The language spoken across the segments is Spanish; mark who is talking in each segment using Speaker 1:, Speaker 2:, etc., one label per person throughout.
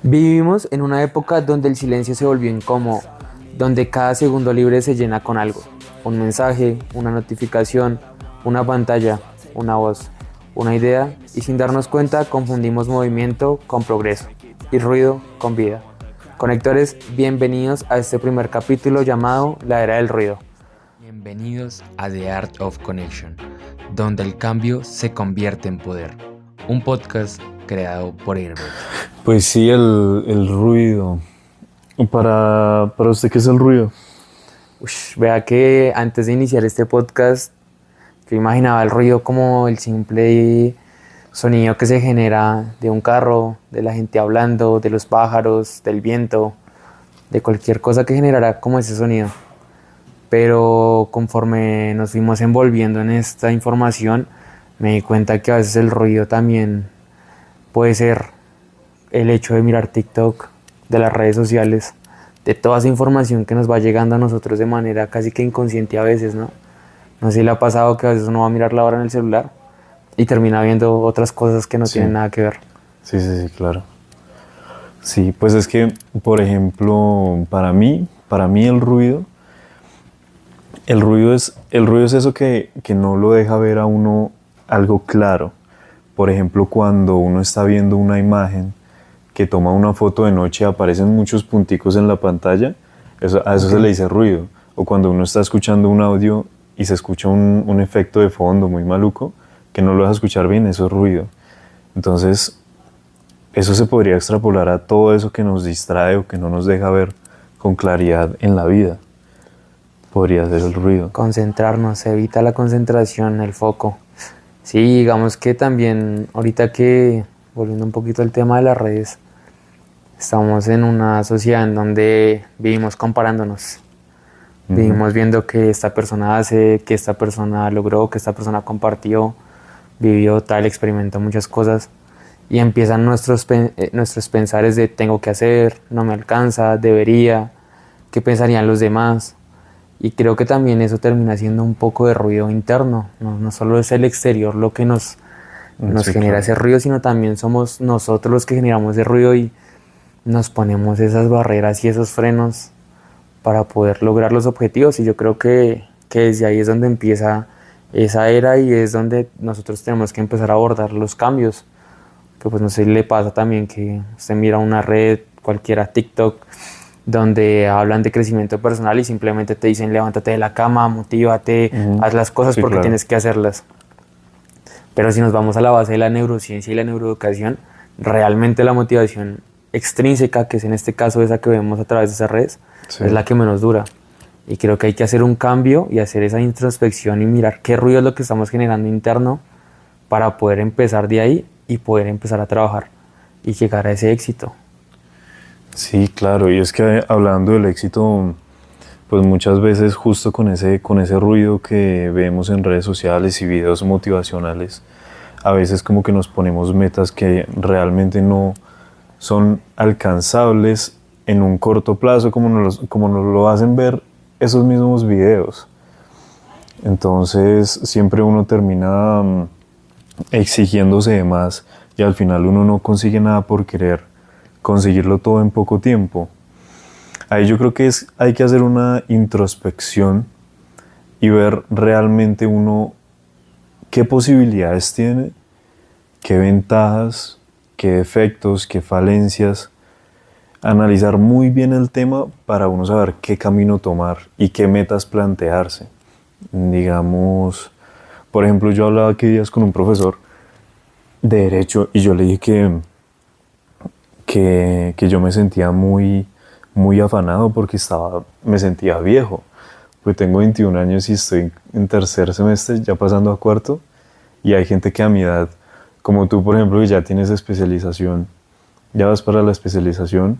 Speaker 1: Vivimos en una época donde el silencio se volvió incómodo, donde cada segundo libre se llena con algo, un mensaje, una notificación, una pantalla, una voz, una idea, y sin darnos cuenta confundimos movimiento con progreso y ruido con vida. Conectores, bienvenidos a este primer capítulo llamado La Era del Ruido. Bienvenidos a The Art of Connection, donde el cambio se convierte en poder. Un podcast creado por Airbnb.
Speaker 2: Pues sí, el ruido. Para usted, ¿qué es el ruido?
Speaker 1: Vea que antes de iniciar este podcast, yo imaginaba el ruido como el simple sonido que se genera de un carro, de la gente hablando, de los pájaros, del viento, de cualquier cosa que generara como ese sonido. Pero conforme nos fuimos envolviendo en esta información, me di cuenta que a veces el ruido también puede ser el hecho de mirar TikTok, de las redes sociales, de toda esa información que nos va llegando a nosotros de manera casi que inconsciente a veces, ¿no? No sé si le ha pasado que a veces uno va a mirar la hora en el celular y termina viendo otras cosas que no
Speaker 2: Sí.
Speaker 1: tienen nada que ver.
Speaker 2: Sí, claro. Sí, pues es que, por ejemplo, para mí el ruido es eso que no lo deja ver a uno algo claro. Por ejemplo, cuando uno está viendo una imagen que toma una foto de noche y aparecen muchos punticos en la pantalla, a eso se le dice ruido. O cuando uno está escuchando un audio y se escucha un efecto de fondo muy maluco, que no lo deja escuchar bien, eso es ruido. Entonces, eso se podría extrapolar a todo eso que nos distrae o que no nos deja ver con claridad en la vida. Podría ser el ruido.
Speaker 1: Concentrarnos, evita la concentración, el foco. Sí, digamos que también, ahorita que, volviendo un poquito al tema de las redes, estamos en una sociedad en donde vivimos comparándonos. Vivimos viendo que esta persona hace, que esta persona logró, que esta persona compartió, vivió tal, experimentó muchas cosas. Y empiezan nuestros pensares de tengo que hacer, no me alcanza, debería, qué pensarían los demás. Y creo que también eso termina siendo un poco de ruido interno. No solo es el exterior lo que nos
Speaker 2: Sí,
Speaker 1: genera
Speaker 2: claro.
Speaker 1: ese ruido, sino también somos nosotros los que generamos ese ruido y nos ponemos esas barreras y esos frenos para poder lograr los objetivos. Y yo creo que desde ahí es donde empieza esa era y es donde nosotros tenemos que empezar a abordar los cambios. Que pues no sé si le pasa también que usted mira una red, cualquiera, TikTok, donde hablan de crecimiento personal y simplemente te dicen levántate de la cama, motívate, haz las cosas
Speaker 2: Sí,
Speaker 1: porque
Speaker 2: claro.
Speaker 1: tienes que hacerlas. Pero si nos vamos a la base de la neurociencia y la neuroeducación, realmente la motivación extrínseca, que es en este caso esa que vemos a través de esas redes,
Speaker 2: Sí.
Speaker 1: es la que menos dura. Y creo que hay que hacer un cambio y hacer esa introspección y mirar qué ruido es lo que estamos generando interno para poder empezar de ahí y poder empezar a trabajar y llegar a ese éxito.
Speaker 2: Sí, claro, y es que hablando del éxito, pues muchas veces justo con ese ruido que vemos en redes sociales y videos motivacionales, a veces como que nos ponemos metas que realmente no son alcanzables en un corto plazo como nos lo hacen ver esos mismos videos. Entonces siempre uno termina exigiéndose de más y al final uno no consigue nada por querer conseguirlo todo en poco tiempo. Ahí yo creo que hay que hacer una introspección y ver realmente uno qué posibilidades tiene, qué ventajas, qué defectos, qué falencias. Analizar muy bien el tema para uno saber qué camino tomar y qué metas plantearse. Digamos, por ejemplo, yo hablaba aquí días con un profesor de Derecho y yo le dije que yo me sentía muy afanado porque me sentía viejo. Pues tengo 21 años y estoy en tercer semestre, ya pasando a cuarto, y hay gente que a mi edad, como tú por ejemplo, que ya tienes especialización, ya vas para la especialización,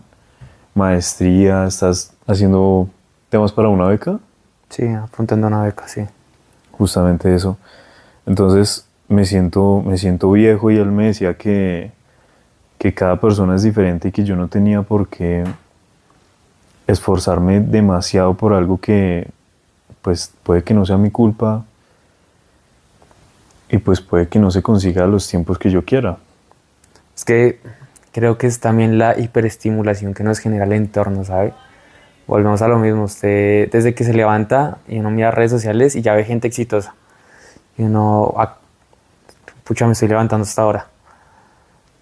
Speaker 2: maestría, estás haciendo temas para una beca,
Speaker 1: Sí, apuntando a una beca, sí.
Speaker 2: justamente eso. Entonces me siento viejo y él me decía que cada persona es diferente y que yo no tenía por qué esforzarme demasiado por algo que pues puede que no sea mi culpa y pues puede que no se consiga a los tiempos que yo quiera.
Speaker 1: Es que creo que es también la hiperestimulación que nos genera el entorno, ¿sabe? Volvemos a lo mismo, usted desde que se levanta y uno mira redes sociales y ya ve gente exitosa. Y uno, pucha, me estoy levantando hasta ahora.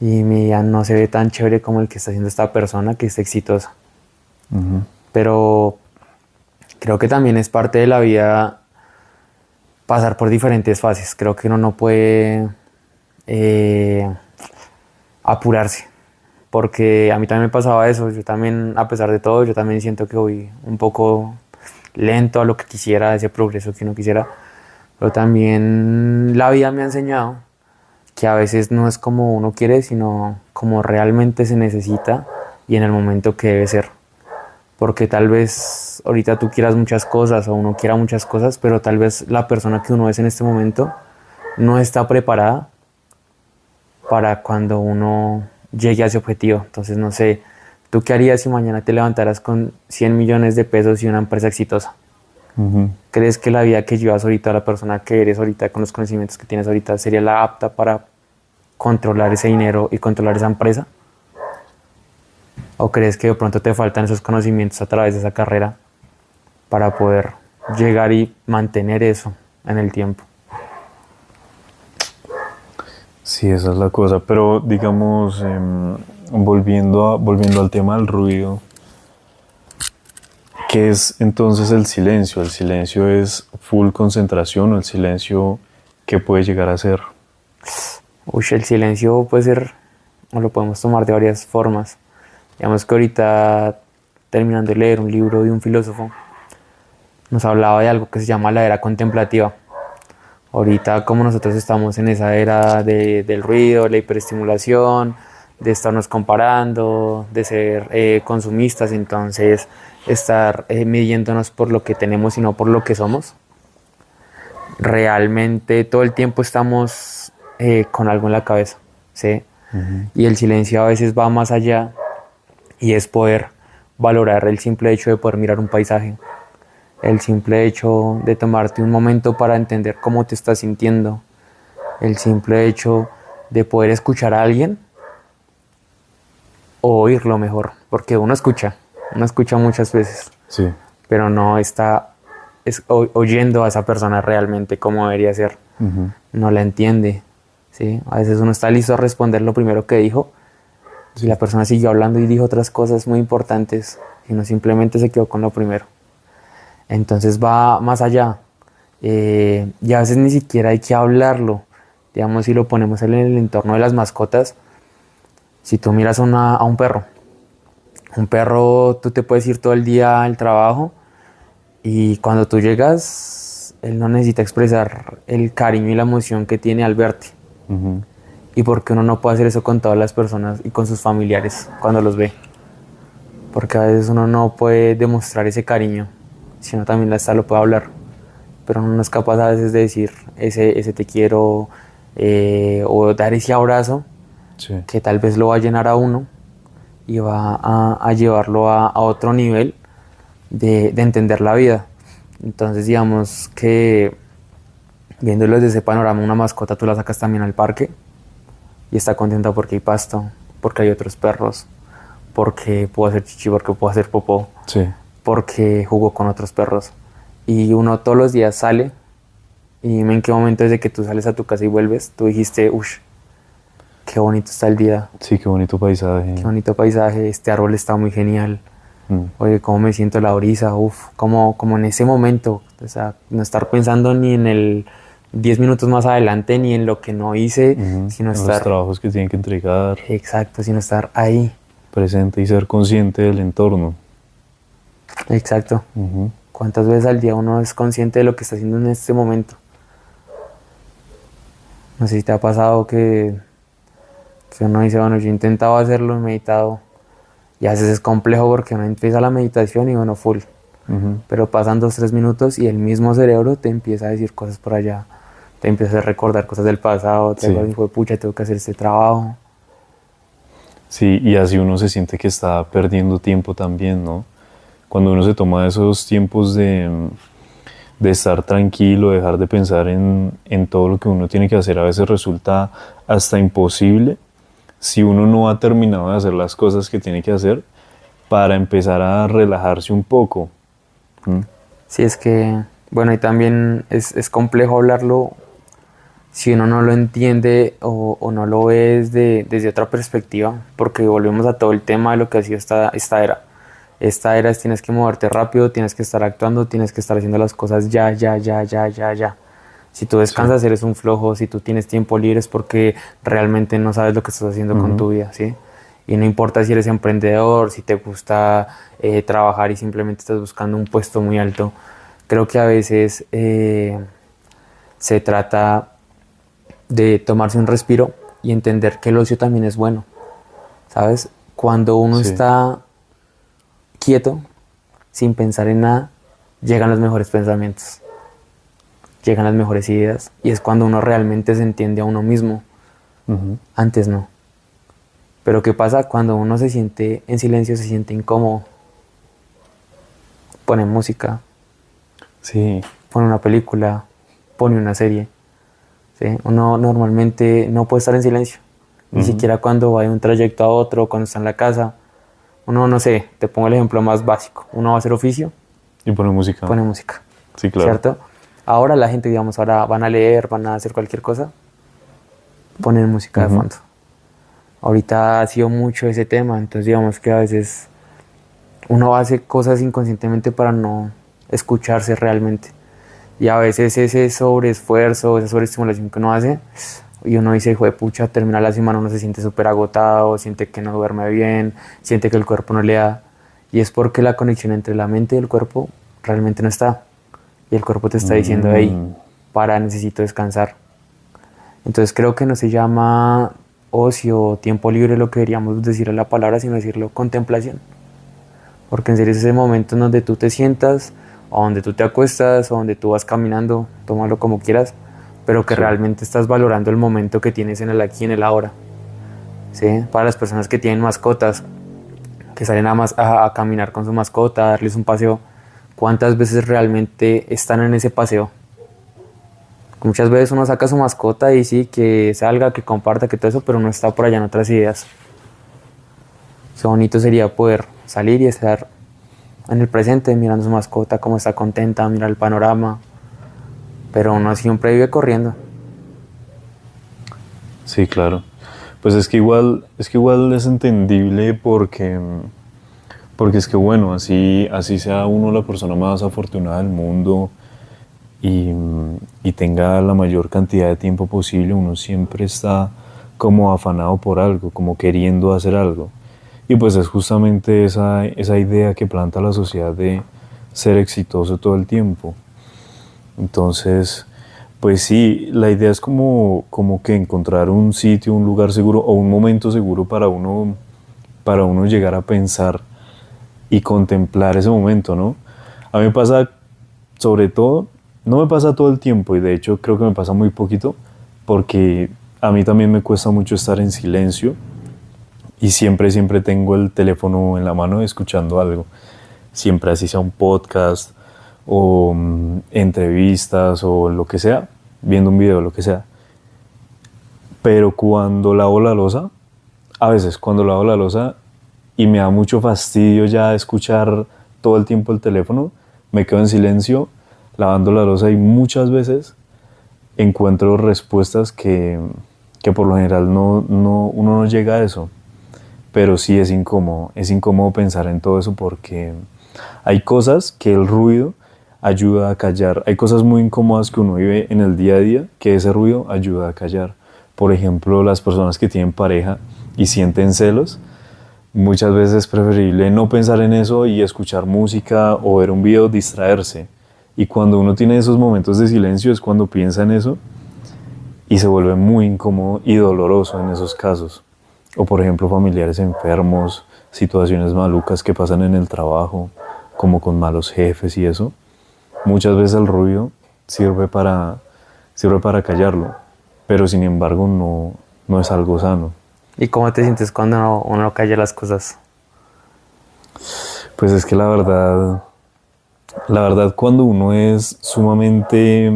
Speaker 1: Y mi día no se ve tan chévere como el que está haciendo esta persona que está exitosa. Pero creo que también es parte de la vida pasar por diferentes fases. Creo que uno no puede apurarse, porque a mí también me pasaba eso. Yo también, a pesar de todo, yo también siento que voy un poco lento a lo que quisiera, ese progreso que uno quisiera. Pero también la vida me ha enseñado que a veces no es como uno quiere, sino como realmente se necesita y en el momento que debe ser. Porque tal vez ahorita tú quieras muchas cosas o uno quiera muchas cosas, pero tal vez la persona que uno es en este momento no está preparada para cuando uno llegue a ese objetivo. Entonces, no sé, ¿tú qué harías si mañana te levantaras con 100 millones de pesos y una empresa exitosa? ¿Crees que la vida que llevas ahorita, la persona que eres ahorita, con los conocimientos que tienes ahorita, sería la apta para controlar ese dinero y controlar esa empresa? ¿O crees que de pronto te faltan esos conocimientos a través de esa carrera para poder llegar y mantener eso en el tiempo?
Speaker 2: Sí, esa es la cosa, pero digamos, volviendo al tema del ruido, ¿qué es entonces el silencio? ¿El silencio es full concentración o el silencio qué puede llegar a ser?
Speaker 1: Uy, el silencio puede ser, o lo podemos tomar de varias formas. Digamos que ahorita, terminando de leer un libro de un filósofo, nos hablaba de algo que se llama la era contemplativa. Ahorita, como nosotros estamos en esa era del ruido, la hiperestimulación, de estarnos comparando, de ser consumistas, entonces estar midiéndonos por lo que tenemos y no por lo que somos. Realmente todo el tiempo estamos con algo en la cabeza, ¿sí? Y el silencio a veces va más allá y es poder valorar el simple hecho de poder mirar un paisaje, el simple hecho de tomarte un momento para entender cómo te estás sintiendo, el simple hecho de poder escuchar a alguien o oírlo mejor, porque uno escucha muchas veces,
Speaker 2: Sí.
Speaker 1: pero no está oyendo a esa persona realmente como debería ser, no la entiende, ¿sí? A veces uno está listo a responder lo primero que dijo y la persona siguió hablando y dijo otras cosas muy importantes y no simplemente se quedó con lo primero. Entonces va más allá y a veces ni siquiera hay que hablarlo. Digamos, si lo ponemos en el entorno de las mascotas, si tú miras a un perro, tú te puedes ir todo el día al trabajo y cuando tú llegas, él no necesita expresar el cariño y la emoción que tiene al verte. ¿Y por qué uno no puede hacer eso con todas las personas y con sus familiares cuando los ve? Porque a veces uno no puede demostrar ese cariño, sino también hasta lo puede hablar, pero uno no es capaz a veces de decir ese te quiero o dar ese abrazo,
Speaker 2: Sí.
Speaker 1: que tal vez lo va a llenar a uno y va a llevarlo a otro nivel de entender la vida. Entonces digamos que viéndolo desde ese panorama, una mascota tú la sacas también al parque y está contenta porque hay pasto, porque hay otros perros, porque puedo hacer chichi, porque puedo hacer popó,
Speaker 2: Sí.
Speaker 1: porque jugó con otros perros. Y uno todos los días sale y dime en qué momento desde que tú sales a tu casa y vuelves, tú dijiste, uff, qué bonito está el día,
Speaker 2: Sí, qué bonito paisaje.
Speaker 1: qué bonito paisaje, este árbol está muy genial. Oye, cómo me siento la brisa, como en ese momento, o sea, no estar pensando ni en el 10 minutos más adelante, ni en lo que no hice, sino
Speaker 2: En
Speaker 1: estar...
Speaker 2: los trabajos que tienen que entregar.
Speaker 1: Exacto, sino estar ahí.
Speaker 2: Presente y ser consciente del entorno.
Speaker 1: Exacto. ¿Cuántas veces al día uno es consciente de lo que está haciendo en este momento? No sé si te ha pasado que uno dice, bueno, yo he intentado hacerlo, he meditado, y a veces es complejo porque uno empieza la meditación y bueno, full. Pero pasan 2-3 minutos y el mismo cerebro te empieza a decir cosas por allá, te empieza a recordar cosas del pasado, te acuerdas, hijo de pucha, tengo que hacer este trabajo.
Speaker 2: Sí, y así uno se siente que está perdiendo tiempo también, ¿no? Cuando uno se toma esos tiempos de estar tranquilo, dejar de pensar en todo lo que uno tiene que hacer, a veces resulta hasta imposible si uno no ha terminado de hacer las cosas que tiene que hacer para empezar a relajarse un poco. ¿Mm?
Speaker 1: Sí, es que, bueno, y también es complejo hablarlo si uno no lo entiende o no lo ve desde otra perspectiva, porque volvemos a todo el tema de lo que ha sido esta era. Esta era es tienes que moverte rápido, tienes que estar actuando, tienes que estar haciendo las cosas ya, ya, ya, ya, ya, ya. Si tú
Speaker 2: Sí.
Speaker 1: descansas, eres un flojo. Si tú tienes tiempo libre es porque realmente no sabes lo que estás haciendo con
Speaker 2: Ujú.
Speaker 1: tu vida, ¿sí? Y no importa si eres emprendedor, si te gusta trabajar y simplemente estás buscando un puesto muy alto. Creo que a veces se trata de tomarse un respiro y entender que el ocio también es bueno, ¿sabes? Cuando uno
Speaker 2: Sí.
Speaker 1: está quieto, sin pensar en nada, llegan los mejores pensamientos, llegan las mejores ideas y es cuando uno realmente se entiende a uno mismo.
Speaker 2: Ujú.
Speaker 1: Antes no. Pero ¿qué pasa cuando uno se siente en silencio, se siente incómodo? Pone música,
Speaker 2: Sí.
Speaker 1: pone una película, pone una serie. ¿Sí? Uno normalmente no puede estar en silencio, ni
Speaker 2: Ujú.
Speaker 1: siquiera cuando va de un trayecto a otro, cuando está en la casa. Uno, no sé, te pongo el ejemplo más básico. Uno va a hacer oficio,
Speaker 2: Y pone música.
Speaker 1: pone música,
Speaker 2: Sí, claro.
Speaker 1: ¿cierto? Ahora la gente, digamos, ahora van a leer, van a hacer cualquier cosa, ponen música de
Speaker 2: Ujú.
Speaker 1: fondo. Ahorita ha sido mucho ese tema, entonces digamos que a veces uno hace cosas inconscientemente para no escucharse realmente. Y a veces ese sobreesfuerzo, esa sobreestimulación que uno hace, y uno dice, hijo de pucha, termina la semana, uno se siente súper agotado, siente que no duerme bien, siente que el cuerpo no le da. Y es porque la conexión entre la mente y el cuerpo realmente no está. Y el cuerpo te está diciendo, hey,
Speaker 2: Mm.
Speaker 1: necesito descansar. Entonces creo que no se llama ocio o tiempo libre lo que deberíamos decir a la palabra, sino decirlo contemplación. Porque en serio es ese momento en donde tú te sientas, o donde tú te acuestas, o donde tú vas caminando, tómalo como quieras, pero que
Speaker 2: Sí.
Speaker 1: realmente estás valorando el momento que tienes en el aquí y en el ahora. ¿Sí? Para las personas que tienen mascotas, que salen a caminar con su mascota, a darles un paseo, ¿cuántas veces realmente están en ese paseo? Muchas veces uno saca a su mascota y sí, que salga, que comparta, que todo eso, pero no está por allá en otras ideas. Qué bonito sería poder salir y estar en el presente, mirando a su mascota, cómo está contenta, mirar el panorama, pero uno siempre vive corriendo.
Speaker 2: Sí, claro. Pues es que igual es entendible porque es que bueno, así sea uno la persona más afortunada del mundo y tenga la mayor cantidad de tiempo posible, uno siempre está como afanado por algo, como queriendo hacer algo. Y pues es justamente esa idea que planta la sociedad de ser exitoso todo el tiempo. Entonces, pues sí, la idea es como que encontrar un sitio, un lugar seguro o un momento seguro para uno llegar a pensar y contemplar ese momento, ¿no? A mí me pasa, sobre todo, no me pasa todo el tiempo y de hecho creo que me pasa muy poquito porque a mí también me cuesta mucho estar en silencio y siempre tengo el teléfono en la mano escuchando algo. Siempre así sea un podcast o entrevistas o lo que sea, viendo un video, lo que sea. Pero cuando lavo la loza, a veces cuando lavo la loza y me da mucho fastidio ya escuchar todo el tiempo el teléfono, me quedo en silencio lavando la loza y muchas veces encuentro respuestas que por lo general uno no llega a eso. Pero sí es incómodo pensar en todo eso porque hay cosas que el ruido ayuda a callar, hay cosas muy incómodas que uno vive en el día a día que ese ruido ayuda a callar. Por ejemplo, las personas que tienen pareja y sienten celos, muchas veces es preferible no pensar en eso y escuchar música o ver un video, distraerse. Y cuando uno tiene esos momentos de silencio es cuando piensa en eso y se vuelve muy incómodo y doloroso en esos casos. O por ejemplo familiares enfermos, situaciones malucas que pasan en el trabajo, como con malos jefes y eso. Muchas veces el ruido sirve para callarlo, pero sin embargo no es algo sano.
Speaker 1: ¿Y cómo te sientes cuando uno no calla las cosas?
Speaker 2: Pues es que la verdad cuando uno es sumamente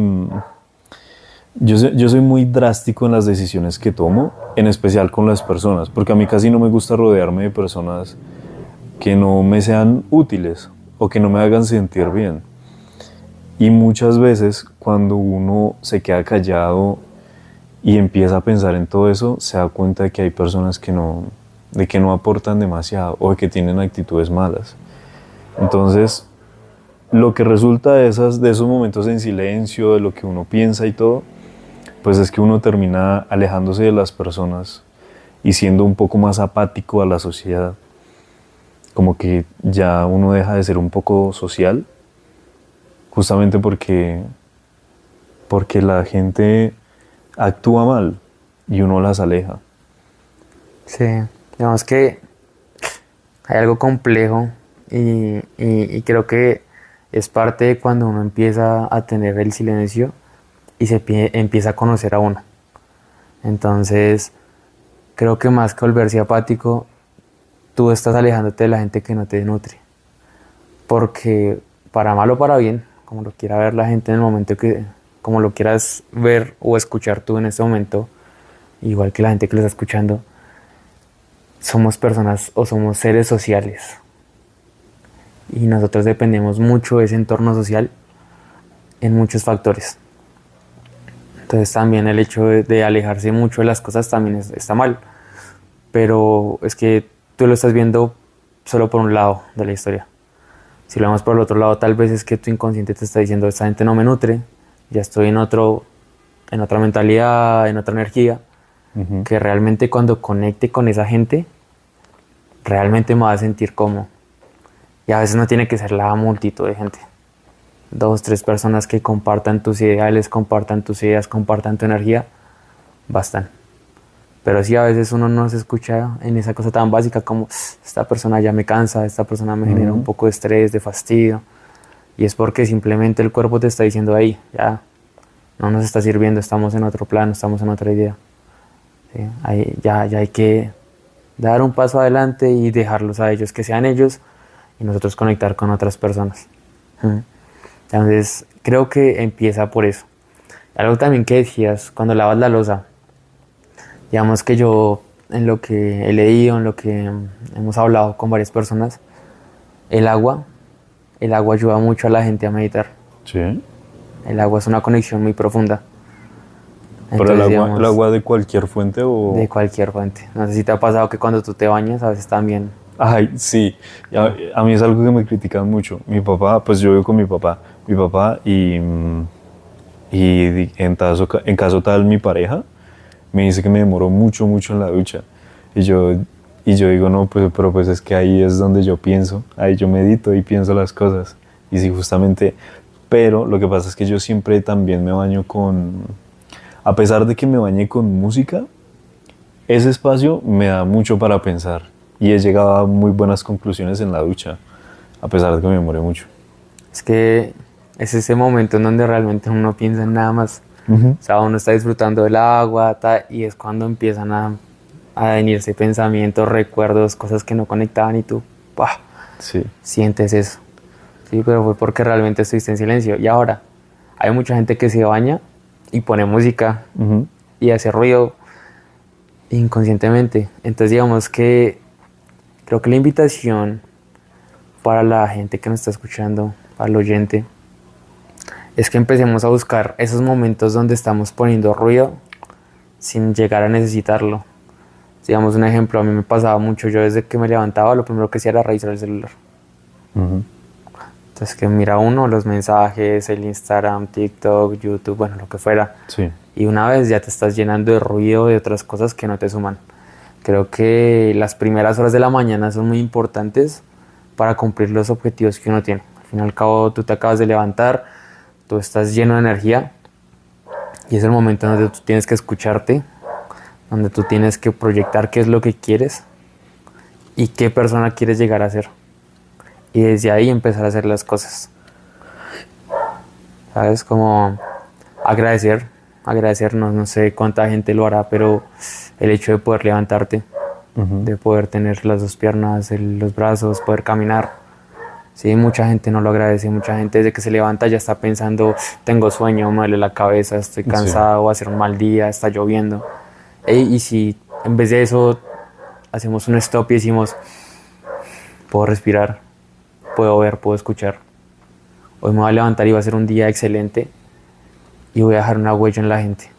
Speaker 2: Yo soy muy drástico en las decisiones que tomo, en especial con las personas, porque a mí casi no me gusta rodearme de personas que no me sean útiles o que no me hagan sentir bien. Y muchas veces cuando uno se queda callado y empieza a pensar en todo eso, se da cuenta de que hay personas de que no aportan demasiado o de que tienen actitudes malas. Entonces, lo que resulta de esos momentos en silencio, de lo que uno piensa y todo, pues es que uno termina alejándose de las personas y siendo un poco más apático a la sociedad. Como que ya uno deja de ser un poco social, justamente porque la gente actúa mal y uno las aleja.
Speaker 1: Sí, digamos que hay algo complejo y creo que es parte de cuando uno empieza a tener el silencio y empieza a conocer a uno. Entonces, creo que más que volverse apático, tú estás alejándote de la gente que no te nutre. Porque para mal o para bien, como lo quiera ver la gente en el momento como lo quieras ver o escuchar tú en este momento, igual que la gente que lo está escuchando, somos personas o somos seres sociales. Y nosotros dependemos mucho de ese entorno social en muchos factores. Entonces también el hecho de alejarse mucho de las cosas también está mal. Pero es que tú lo estás viendo solo por un lado de la historia. Si lo vemos por el otro lado, tal vez es que tu inconsciente te está diciendo, esta gente no me nutre, ya estoy en otra mentalidad, en otra energía, que realmente cuando conecte con esa gente, realmente me va a sentir cómodo. Y a veces no tiene que ser la multitud de gente. 2, 3 personas que compartan tus ideales, compartan tus ideas, compartan tu energía, bastan. Pero sí, a veces uno no se escucha en esa cosa tan básica como esta persona ya me cansa, esta persona me genera un poco de estrés, de fastidio. Y es porque simplemente el cuerpo te está diciendo ahí, ya no nos está sirviendo, estamos en otro plano, estamos en otra idea. ¿Sí? Ya hay que dar un paso adelante y dejarlos a ellos, que sean ellos y nosotros conectar con otras personas. Entonces, creo que empieza por eso. Algo también que decías, cuando lavas la loza, digamos que yo, en lo que he leído, en lo que hemos hablado con varias personas, el agua ayuda mucho a la gente a meditar.
Speaker 2: Sí.
Speaker 1: El agua es una conexión muy profunda.
Speaker 2: ¿Pero el agua de cualquier fuente o...?
Speaker 1: De cualquier fuente. No sé si te ha pasado que cuando tú te bañas, a veces también...
Speaker 2: Ay, sí. A mí es algo que me critican mucho. Mi papá, pues yo vivo con mi papá. Y en caso tal, mi pareja me dice que me demoro mucho en la ducha. Y yo digo, no, pues, pero pues es que ahí es donde yo pienso. Ahí yo medito y pienso las cosas. Y sí, justamente... Pero lo que pasa es que yo siempre también me baño a pesar de que me bañe con música, ese espacio me da mucho para pensar y he llegado a muy buenas conclusiones en la ducha, a pesar de que me demoré mucho.
Speaker 1: Es que es ese momento en donde realmente uno no piensa en nada más. O sea, uno está disfrutando del agua y es cuando empiezan a venirse pensamientos, recuerdos, cosas que no conectaban y tú
Speaker 2: sí.
Speaker 1: Sientes eso. Sí, pero fue porque realmente estuviste en silencio. Y ahora, hay mucha gente que se baña y pone música y hace ruido inconscientemente. Entonces digamos que creo que la invitación para la gente que nos está escuchando, para el oyente, es que empecemos a buscar esos momentos donde estamos poniendo ruido sin llegar a necesitarlo. Digamos un ejemplo, a mí me pasaba mucho, yo desde que me levantaba lo primero que hacía era revisar el celular. Entonces que mira uno los mensajes, el Instagram, TikTok, YouTube, bueno, lo que fuera.
Speaker 2: Sí.
Speaker 1: Y una vez ya te estás llenando de ruido de otras cosas que no te suman. Creo que las primeras horas de la mañana son muy importantes para cumplir los objetivos que uno tiene. Al fin y al cabo tú te acabas de levantar, tú estás lleno de energía y es el momento donde tú tienes que escucharte, donde tú tienes que proyectar qué es lo que quieres y qué persona quieres llegar a ser. Y desde ahí empezar a hacer las cosas. ¿Sabes? Como agradecer, no sé cuánta gente lo hará, pero el hecho de poder levantarte, de poder tener las dos piernas, los brazos, poder caminar, Sí, mucha gente no lo agradece, mucha gente desde que se levanta ya está pensando, tengo sueño, me duele la cabeza, estoy
Speaker 2: Sí.
Speaker 1: cansado, va a ser un mal día, está lloviendo. Ey, y si en vez de eso hacemos un stop y decimos, puedo respirar, puedo ver, puedo escuchar, hoy me voy a levantar y va a ser un día excelente y voy a dejar una huella en la gente.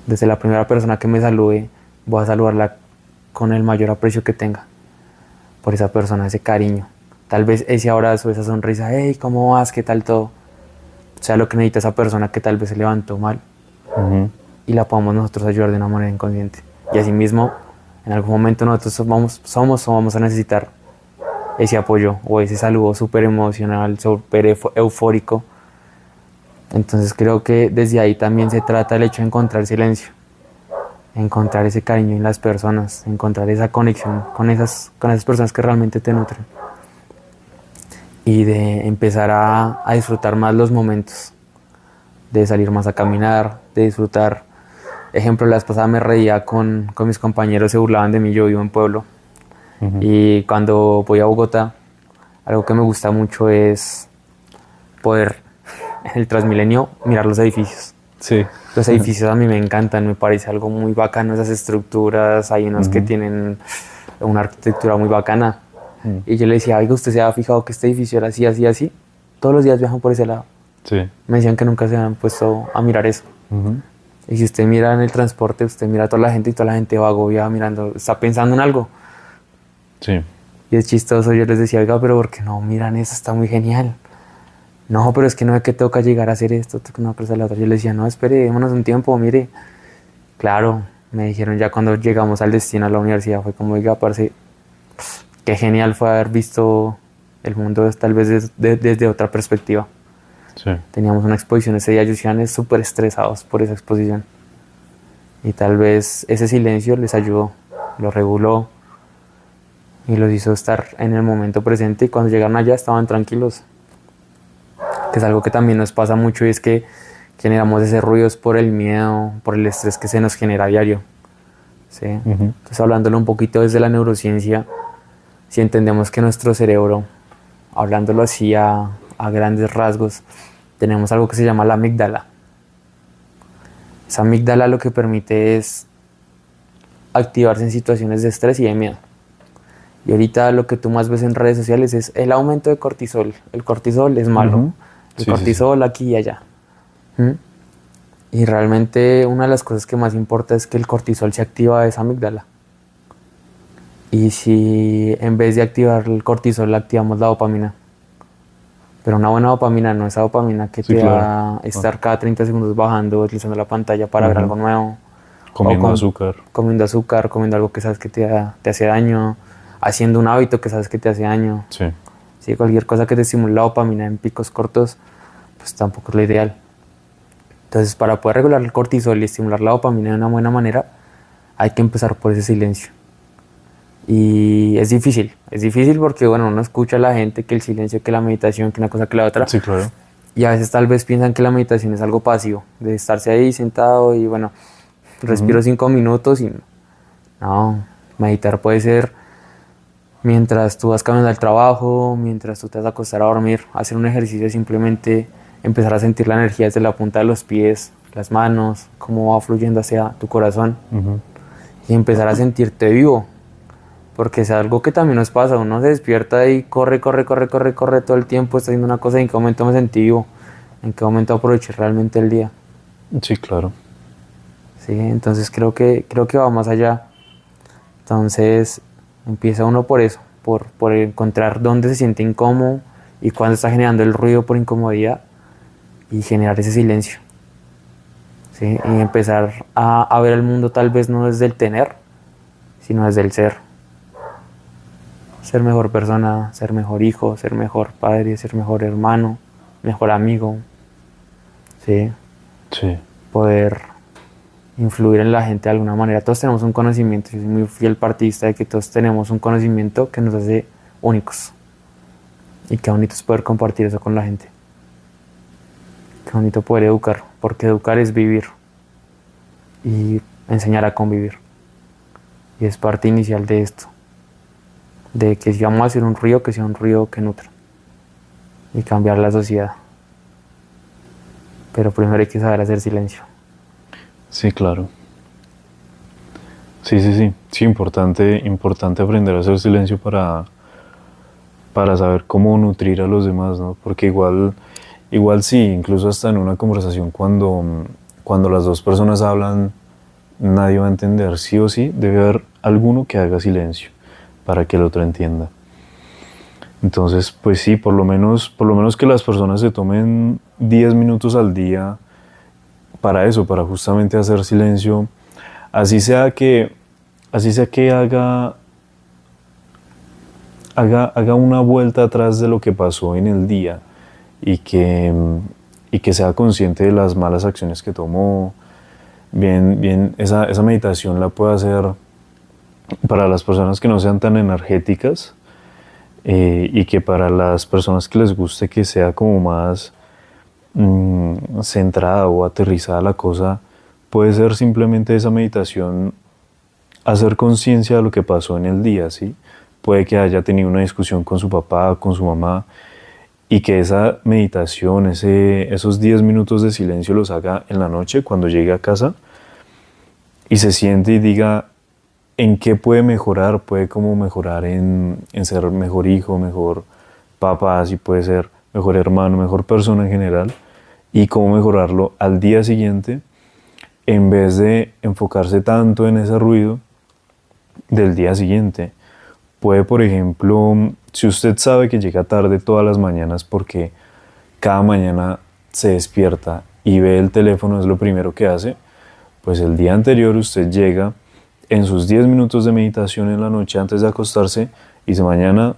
Speaker 1: Desde la primera persona que me salude, voy a saludarla con el mayor aprecio que tenga por esa persona, ese cariño. Tal vez ese abrazo, esa sonrisa, hey, ¿cómo vas? ¿Qué tal todo? Sea lo que necesita esa persona que tal vez se levantó mal y la podamos nosotros ayudar de una manera inconsciente. Y asimismo, en algún momento nosotros vamos a necesitar ese apoyo o ese saludo súper emocional, súper eufórico. Entonces creo que desde ahí también se trata el hecho de encontrar silencio, encontrar ese cariño en las personas, encontrar esa conexión con esas personas que realmente te nutren y de empezar a disfrutar más los momentos, de salir más a caminar, de disfrutar. Ejemplo, la vez pasada me reía con mis compañeros, se burlaban de mí, yo vivo en pueblo. Y cuando voy a Bogotá, algo que me gusta mucho es poder en el Transmilenio mirar los edificios.
Speaker 2: Sí.
Speaker 1: Los edificios a mí me encantan, me parece algo muy bacano esas estructuras, hay unos que tienen una arquitectura muy bacana. Y yo le decía, oiga, ¿usted se ha fijado que este edificio era así, así, así? Todos los días viajan por ese lado.
Speaker 2: Sí.
Speaker 1: Me decían que nunca se habían puesto a mirar eso. Y si usted mira en el transporte, usted mira a toda la gente y toda la gente va agobiada mirando, está pensando en algo.
Speaker 2: Sí.
Speaker 1: Y es chistoso, yo les decía, oiga, pero ¿por qué no miran eso? Está muy genial. No, pero es que no es que toca llegar a hacer esto, una cosa a la otra. Yo les decía, no, espere, démonos un tiempo, mire. Claro, me dijeron ya cuando llegamos al destino, a la universidad, fue como, oiga, parce, qué genial fue haber visto el mundo tal vez desde otra perspectiva.
Speaker 2: Sí.
Speaker 1: Teníamos una exposición ese día, Yusianes súper estresados por esa exposición. Y tal vez ese silencio les ayudó, los reguló y los hizo estar en el momento presente. Y cuando llegaron allá estaban tranquilos. Que es algo que también nos pasa mucho y es que generamos ese ruido por el miedo, por el estrés que se nos genera a diario. ¿Sí? Entonces, hablándolo un poquito desde la neurociencia, si entendemos que nuestro cerebro, hablándolo así a grandes rasgos, tenemos algo que se llama la amígdala. Esa amígdala lo que permite es activarse en situaciones de estrés y de miedo. Y ahorita lo que tú más ves en redes sociales es el aumento de cortisol. El cortisol es malo. El cortisol aquí y allá. Y realmente una de las cosas que más importa es que el cortisol se activa esa amígdala. Y si en vez de activar el cortisol activamos la dopamina, pero una buena dopamina, no esa dopamina que te va a estar cada 30 segundos bajando, utilizando la pantalla para ver algo nuevo.
Speaker 2: Comiendo azúcar.
Speaker 1: Comiendo azúcar, comiendo algo que sabes que te hace daño, haciendo un hábito que sabes que te hace daño.
Speaker 2: Sí.
Speaker 1: Sí, cualquier cosa que te estimule la dopamina en picos cortos, pues tampoco es lo ideal. Entonces, para poder regular el cortisol y estimular la dopamina de una buena manera, hay que empezar por ese silencio. Y es difícil porque, bueno, uno escucha a la gente que el silencio, que la meditación, que una cosa que la otra.
Speaker 2: Sí, claro.
Speaker 1: Y a veces tal vez piensan que la meditación es algo pasivo, de estarse ahí sentado y, bueno, respiro 5 minutos y no, meditar puede ser mientras tú vas caminando al trabajo, mientras tú te vas a acostar a dormir, hacer un ejercicio, simplemente empezar a sentir la energía desde la punta de los pies, las manos, cómo va fluyendo hacia tu corazón y empezar a sentirte vivo. Porque es algo que también nos pasa, uno se despierta y corre todo el tiempo, está haciendo una cosa y en qué momento me sentí vivo, en qué momento aproveché realmente el día.
Speaker 2: Sí, claro.
Speaker 1: Sí, entonces creo que va más allá. Entonces empieza uno por eso, por encontrar dónde se siente incómodo y cuándo está generando el ruido por incomodidad y generar ese silencio. ¿Sí? Y empezar a ver el mundo tal vez no desde el tener, sino desde el ser. Ser mejor persona, ser mejor hijo, ser mejor padre, ser mejor hermano, mejor amigo. ¿Sí?
Speaker 2: Sí.
Speaker 1: Poder influir en la gente de alguna manera. Todos tenemos un conocimiento, yo soy muy fiel partidista de que todos tenemos un conocimiento que nos hace únicos. Y qué bonito es poder compartir eso con la gente. Qué bonito poder educar, porque educar es vivir y enseñar a convivir. Y es parte inicial de esto. de que si vamos a hacer un ruido, que sea un ruido que nutra y cambiar la sociedad. Pero primero hay que saber hacer silencio.
Speaker 2: Sí, claro. Sí, importante aprender a hacer silencio para saber cómo nutrir a los demás, ¿no? Porque igual sí, incluso hasta en una conversación cuando las dos personas hablan, nadie va a entender, sí o sí, debe haber alguno que haga silencio para que el otro entienda. Entonces, pues sí, por lo menos que las personas se tomen 10 minutos al día para eso, para justamente hacer silencio, así sea que, así sea que haga una vuelta atrás de lo que pasó en el día y que sea consciente de las malas acciones que tomó. Bien, esa meditación la puede hacer para las personas que no sean tan energéticas, y que para las personas que les guste que sea como más centrada o aterrizada la cosa, puede ser simplemente esa meditación, hacer conciencia de lo que pasó en el día, ¿sí? Puede que haya tenido una discusión con su papá, con su mamá, y que esa meditación, esos 10 minutos de silencio los haga en la noche cuando llegue a casa y se siente y diga en qué puede mejorar, puede como mejorar en ser mejor hijo, mejor papá, así puede ser mejor hermano, mejor persona en general, y cómo mejorarlo al día siguiente en vez de enfocarse tanto en ese ruido del día siguiente. Puede, por ejemplo, si usted sabe que llega tarde todas las mañanas porque cada mañana se despierta y ve el teléfono, es lo primero que hace, pues el día anterior usted llega en sus 10 minutos de meditación en la noche antes de acostarse y dice: mañana,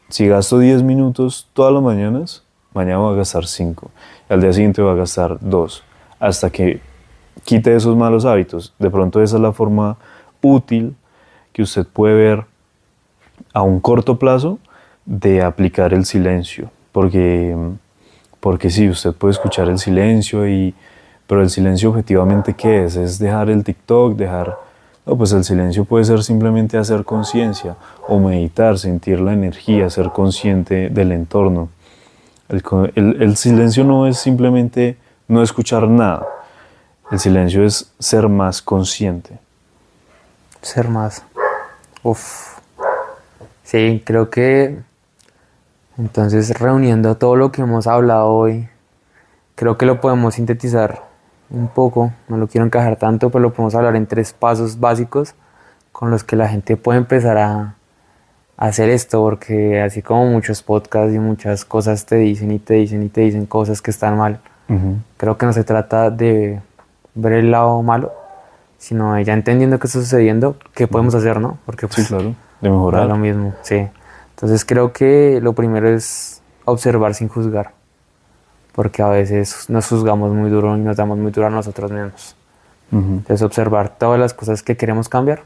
Speaker 2: si gasto 10 minutos todas las mañanas, mañana voy a gastar 5, al día siguiente voy a gastar 2, hasta que quite esos malos hábitos. De pronto esa es la forma útil que usted puede ver a un corto plazo de aplicar el silencio, porque sí, usted puede escuchar el silencio, pero el silencio objetivamente, ¿qué es? Es dejar el TikTok, no, pues el silencio puede ser simplemente hacer conciencia o meditar, sentir la energía, ser consciente del entorno. El silencio no es simplemente no escuchar nada, el silencio es ser más consciente.
Speaker 1: Ser más. Uf. Sí, creo que entonces reuniendo todo lo que hemos hablado hoy, creo que lo podemos sintetizar un poco, no lo quiero encajar tanto, pero lo podemos hablar en 3 pasos básicos con los que la gente puede empezar a hacer esto, porque así como muchos podcasts y muchas cosas te dicen y te dicen y te dicen cosas que están mal, creo que no se trata de ver el lado malo, sino de ya entendiendo qué está sucediendo, qué podemos hacer, ¿no? Porque pues,
Speaker 2: Sí, claro, de mejorar.
Speaker 1: da lo mismo, sí. Entonces creo que lo primero es observar sin juzgar, porque a veces nos juzgamos muy duro y nos damos muy duro a nosotros mismos. Entonces observar todas las cosas que queremos cambiar,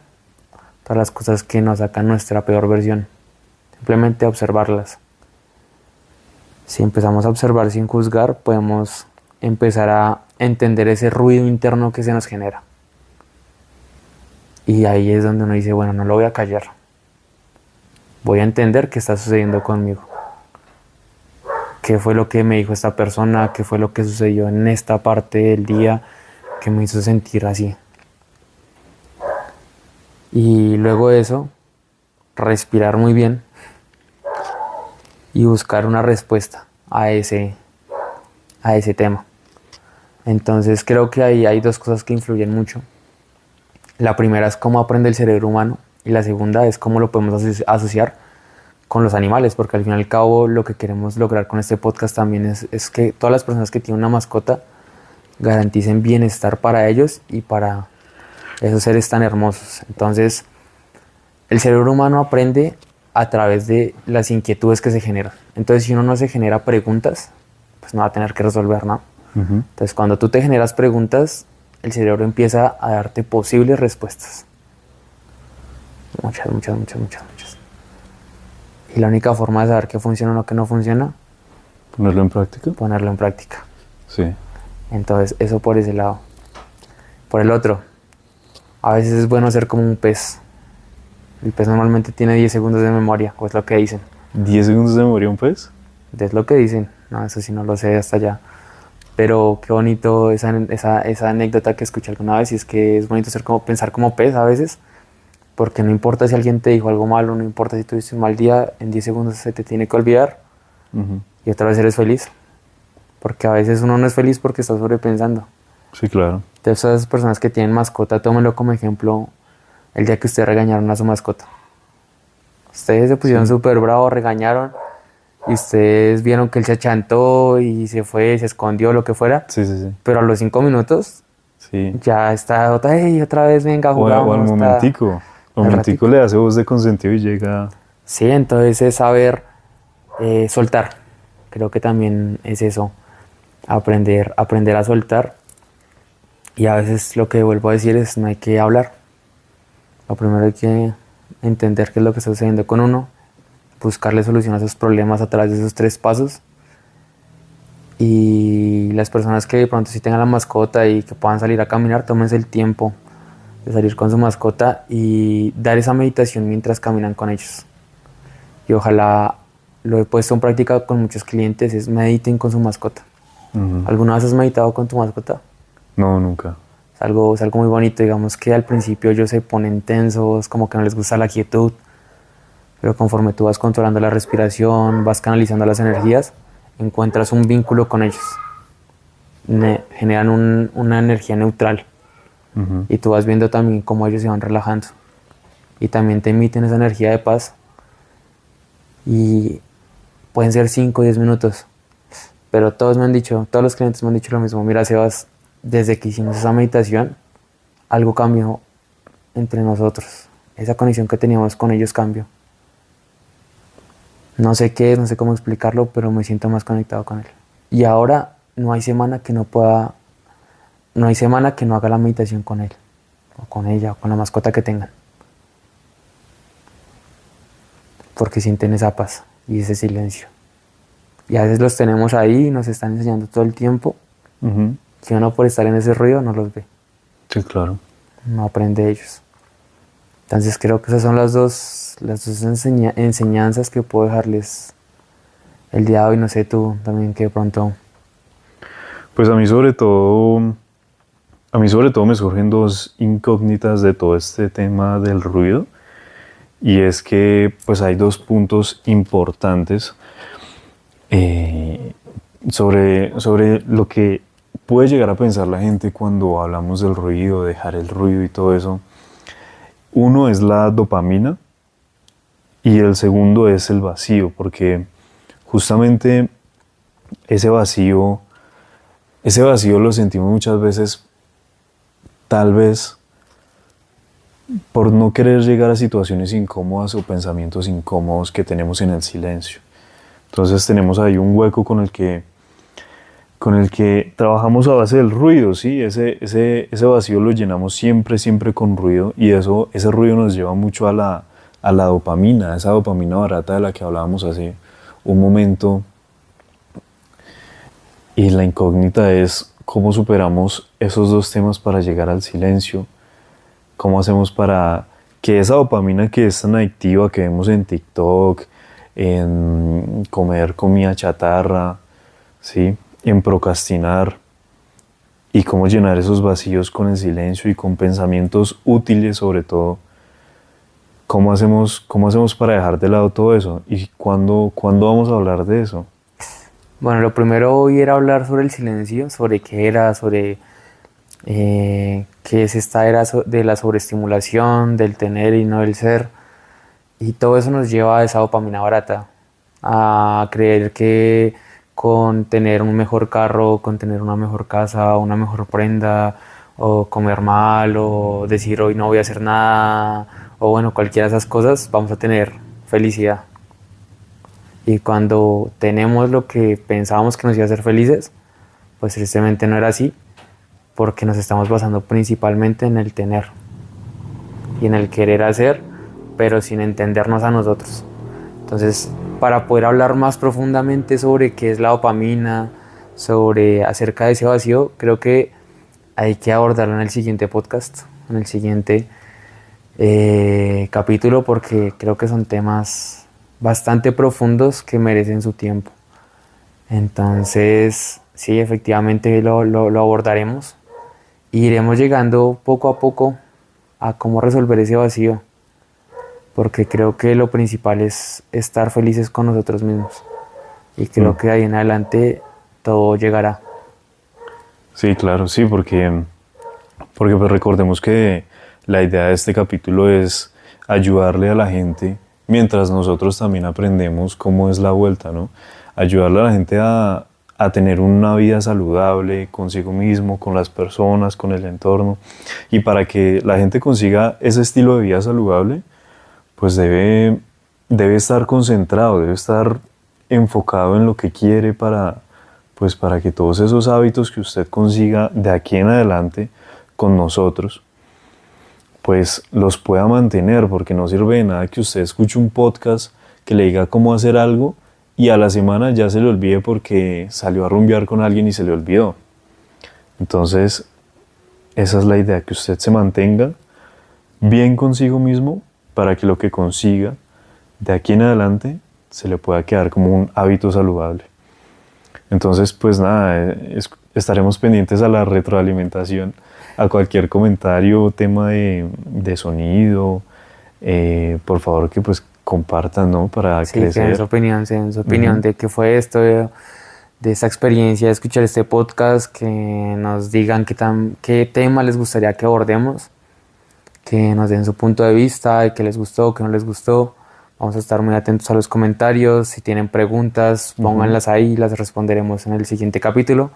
Speaker 1: todas las cosas que nos sacan nuestra peor versión, simplemente observarlas. Si empezamos a observar sin juzgar, podemos empezar a entender ese ruido interno que se nos genera. Y ahí es donde uno dice, bueno, no lo voy a callar. Voy a entender qué está sucediendo conmigo. ¿Qué fue lo que me dijo esta persona? ¿Qué fue lo que sucedió en esta parte del día que me hizo sentir así? Y luego de eso, respirar muy bien y buscar una respuesta a ese tema. Entonces creo que ahí hay 2 cosas que influyen mucho. La primera es cómo aprende el cerebro humano y la segunda es cómo lo podemos asociar con los animales, porque al fin y al cabo lo que queremos lograr con este podcast también es que todas las personas que tienen una mascota garanticen bienestar para ellos y para esos seres tan hermosos. Entonces, el cerebro humano aprende a través de las inquietudes que se generan. Entonces, si uno no se genera preguntas, pues no va a tener que resolver nada. Entonces, cuando tú te generas preguntas, el cerebro empieza a darte posibles respuestas. Muchas. Y la única forma de saber qué funciona o no, qué no funciona,
Speaker 2: ¿Ponerlo en práctica?
Speaker 1: ponerlo en práctica.
Speaker 2: Sí.
Speaker 1: Entonces, eso por ese lado. Por el otro, a veces es bueno ser como un pez. El pez normalmente tiene 10 segundos de memoria, o es lo que dicen.
Speaker 2: ¿10 segundos de memoria un pez?
Speaker 1: Es lo que dicen. No, eso sí no lo sé hasta allá. Pero qué bonito esa anécdota que escuché alguna vez, y es que es bonito pensar como pez a veces, porque no importa si alguien te dijo algo malo, no importa si tuviste un mal día, en 10 segundos se te tiene que olvidar
Speaker 2: Ujú.
Speaker 1: y otra vez eres feliz. Porque a veces uno no es feliz porque está sobrepensando.
Speaker 2: Sí, claro.
Speaker 1: Entonces, esas personas que tienen mascota, tómenlo como ejemplo el día que ustedes regañaron a su mascota. Ustedes se pusieron
Speaker 2: Sí,
Speaker 1: súper bravos, regañaron, y ustedes vieron que él se achantó y se fue, se escondió, lo que fuera,
Speaker 2: sí, sí, sí.
Speaker 1: pero a los 5 minutos
Speaker 2: Sí.
Speaker 1: ya está "Ey, otra vez, venga,
Speaker 2: O al
Speaker 1: jugamos, está al
Speaker 2: momentico
Speaker 1: ratico".
Speaker 2: le hace voz de consentido y llega.
Speaker 1: Sí, entonces es saber soltar. Creo que también es eso, aprender a soltar. Y a veces lo que vuelvo a decir es no hay que hablar. Lo primero hay que entender qué es lo que está sucediendo con uno, buscarle solución a esos problemas a través de esos 3 pasos. Y las personas que de pronto sí tengan la mascota y que puedan salir a caminar, tómense el tiempo de salir con su mascota y dar esa meditación mientras caminan con ellos. Y ojalá, lo he puesto en práctica con muchos clientes, es mediten con su mascota.
Speaker 2: Ujú.
Speaker 1: ¿Alguna vez has meditado con tu mascota?
Speaker 2: No, nunca.
Speaker 1: Es algo muy bonito, digamos que al principio ellos se ponen tensos, como que no les gusta la quietud, pero conforme tú vas controlando la respiración, vas canalizando las energías, encuentras un vínculo con ellos, generan una energía neutral,
Speaker 2: Ujú.
Speaker 1: y tú vas viendo también cómo ellos se van relajando y también te emiten esa energía de paz, y pueden ser 5 o 10 minutos, pero todos los clientes me han dicho lo mismo: mira, Sebas, desde que hicimos esa meditación, algo cambió entre nosotros, esa conexión que teníamos con ellos cambió. No sé qué es, no sé cómo explicarlo, pero me siento más conectado con él. Y ahora no hay semana que no pueda, no hay semana que no haga la meditación con él, o con ella, o con la mascota que tengan, porque sienten esa paz y ese silencio. Y a veces los tenemos ahí y nos están enseñando todo el tiempo,
Speaker 2: Ujú.
Speaker 1: que uno por estar en ese ruido no los ve,
Speaker 2: Sí, claro.
Speaker 1: no aprende de ellos. Entonces creo que esas son las dos enseñanzas que puedo dejarles el día de hoy. No sé tú también, que de pronto...
Speaker 2: Pues a mí sobre todo me surgen dos incógnitas de todo este tema del ruido, y es que pues hay dos puntos importantes eh, sobre lo que puede llegar a pensar la gente cuando hablamos del ruido, dejar el ruido y todo eso. Uno es la dopamina y el segundo es el vacío, porque justamente ese vacío, ese vacío lo sentimos muchas veces, tal vez por no querer llegar a situaciones incómodas o pensamientos incómodos que tenemos en el silencio. Entonces tenemos ahí un hueco con el que trabajamos a base del ruido, ¿sí? Ese vacío lo llenamos siempre, siempre con ruido, y ese ruido nos lleva mucho a la dopamina, esa dopamina barata de la que hablábamos hace un momento. Y la incógnita es cómo superamos esos dos temas para llegar al silencio. ¿Cómo hacemos para que esa dopamina que es tan adictiva, que vemos en TikTok, en comer comida chatarra, ¿sí? En procrastinar, y cómo llenar esos vacíos con el silencio y con pensamientos útiles sobre todo? ¿Cómo hacemos para dejar de lado todo eso? ¿Y cuándo vamos a hablar de eso?
Speaker 1: Bueno, lo primero hoy era hablar sobre el silencio, sobre qué era, sobre qué es esta era de la sobreestimulación, del tener y no del ser. Y todo eso nos lleva a esa dopamina barata, a creer que con tener un mejor carro, con tener una mejor casa, una mejor prenda, o comer mal, o decir hoy no voy a hacer nada, o bueno, cualquiera de esas cosas, vamos a tener felicidad. Y cuando tenemos lo que pensábamos que nos iba a hacer felices, pues tristemente no era así, porque nos estamos basando principalmente en el tener y en el querer hacer, pero sin entendernos a nosotros. Entonces, para poder hablar más profundamente sobre qué es la dopamina, sobre acerca de ese vacío, creo que hay que abordarlo en el siguiente podcast, en el siguiente capítulo porque creo que son temas bastante profundos que merecen su tiempo. Entonces, sí, efectivamente lo abordaremos. Iremos llegando poco a poco a cómo resolver ese vacío, porque creo que lo principal es estar felices con nosotros mismos. Y creo que de ahí en adelante todo llegará.
Speaker 2: Sí, claro, sí, porque pues recordemos que la idea de este capítulo es ayudarle a la gente mientras nosotros también aprendemos cómo es la vuelta, ¿no? Ayudarle a la gente a tener una vida saludable consigo mismo, con las personas, con el entorno. Y para que la gente consiga ese estilo de vida saludable, pues debe estar concentrado, debe estar enfocado en lo que quiere pues para que todos esos hábitos que usted consiga de aquí en adelante con nosotros, pues los pueda mantener, porque no sirve de nada que usted escuche un podcast que le diga cómo hacer algo y a la semana ya se le olvide porque salió a rumbear con alguien y se le olvidó. Entonces, esa es la idea, que usted se mantenga bien consigo mismo para que lo que consiga de aquí en adelante se le pueda quedar como un hábito saludable. Entonces, pues nada, estaremos pendientes a la retroalimentación, a cualquier comentario, tema de sonido, por favor que pues compartan, ¿no? Para
Speaker 1: Sí, que den
Speaker 2: crecer.
Speaker 1: su opinión de qué fue esto, de esta experiencia, de escuchar este podcast, que nos digan qué tema les gustaría que abordemos, que nos den su punto de vista, de qué les gustó, qué no les gustó. Vamos a estar muy atentos a los comentarios. Si tienen preguntas, pónganlas ahí, las responderemos en el siguiente capítulo.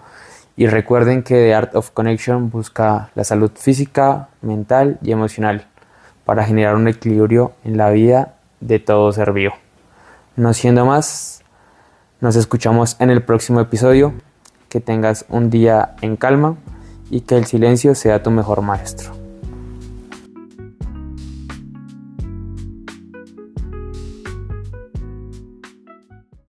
Speaker 1: Y recuerden que The Art of Connection busca la salud física, mental y emocional para generar un equilibrio en la vida de todo ser vivo. No siendo más, nos escuchamos en el próximo episodio. Que tengas un día en calma y que el silencio sea tu mejor maestro.